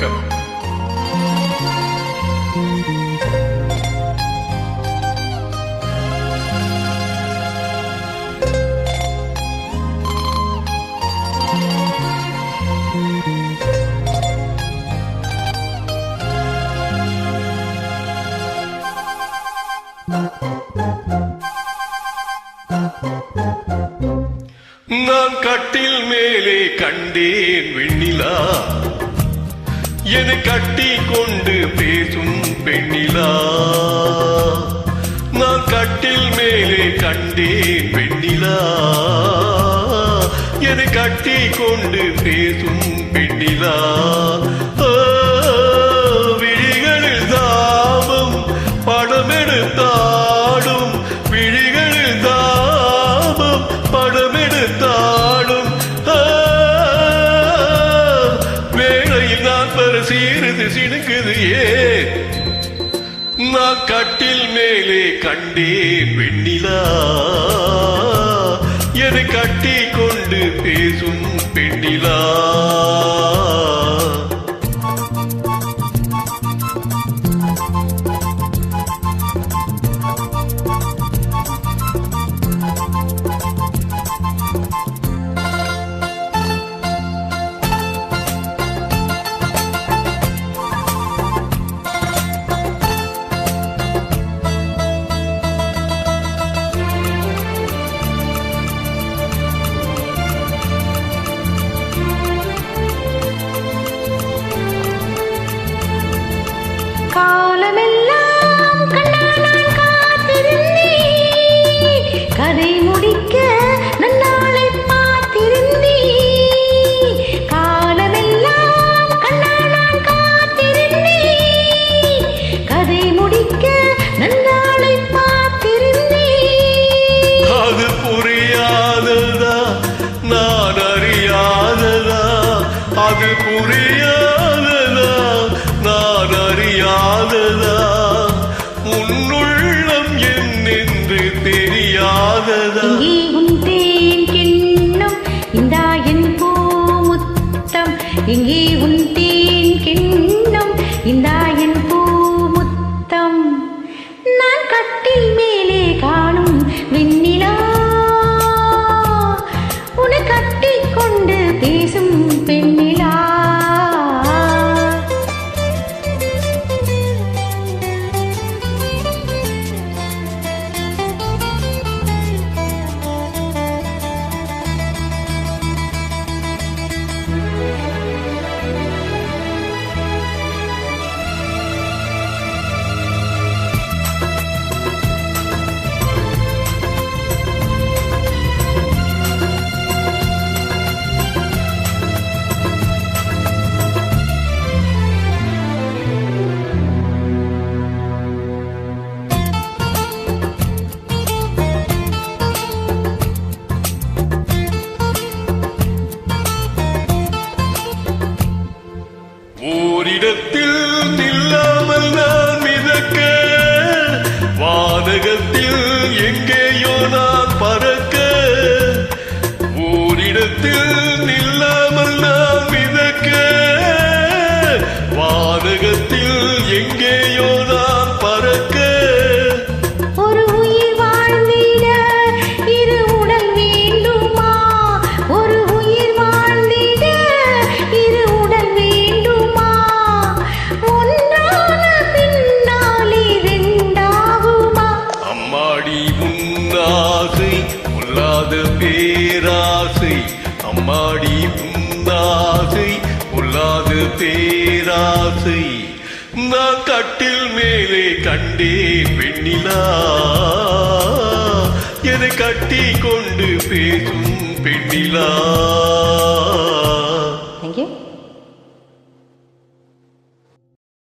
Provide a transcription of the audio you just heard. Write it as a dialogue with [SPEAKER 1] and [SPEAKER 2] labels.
[SPEAKER 1] வணக்கம். நான் கட்டில் மேலே கண்டேன் வெண்ணிலா, என்னை கட்டி கொண்டு பேசும் பெண்ணிலா. நான் கட்டில் மேலே கண்டேன் வெண்ணிலா, என்னை கட்டி கொண்டு பேசும் பெண்ணிலா. விழிகளில் தாபம் படமெடுத்தாடும், விழிகளில் தாபம் படமெடுத்தாடும். வேளையில் நான் பரிசீரது சிடுக்குது ஏன்? நான் கட்டில் மேலே கண்டேன் வெண்ணிலா, என்னை கட்டி கொண்டு பேசும் பெண்ணிலா.
[SPEAKER 2] காலமெல்லாம் கண்ணால் காத்திருந்தேன், கதை முடிக்க நன்னாளை பார்த்திருந்தேன். காலமெல்லாம் கண்ணால் காத்திருந்தேன், கதை முடிக்க நன்னாளை பார்த்திருந்தேன்.
[SPEAKER 1] அது புரியாததா நான் அறியாததா, அது புரியாததா நான் அறியாததா, உன்னுள்ளம் என்னென்று தெரியாததா.
[SPEAKER 2] இங்கே உன் தேன் கிண்ணம், இந்தா என் பூமுத்தம். இங்கே உன் தேன் கிண்ணம், இந்தா என் பூமுத்தம். நான் கட்டில் மேலே காணும் வெண்ணிலா, உன்னை கட்டி கொண்டு பேசும் பெண்ணிலா.
[SPEAKER 1] ஓரிடத்தில் நில்லாமல் நான் மிதக்க, வானகத்தில் எங்கேயோ நான் பறக்க. ஓரிடத்தில் நில்லாமல் நான் மிதக்க, வானகத்தில் எங்கேயோ நான் பறக்க.
[SPEAKER 2] ஒரு உயிர் வாழ்ந்திட இரு உடல் வேண்டுமா? ஒரு உயிர் வாழ்ந்திட இரு உடல் வேண்டுமா? ஒன்றான பின்னால் இரண்டாகுமா?
[SPEAKER 1] அம்மாடி உன்னாசை பொல்லாத பேராசை, அம்மாடி உன்னாசை பொல்லாத பேராசை. நான் கட்டில் மேலே கண்டேன் வெண்ணிலா, என்னை கட்டி கொண்டு பேசும் பெண்ணிலா.
[SPEAKER 2] Thank you.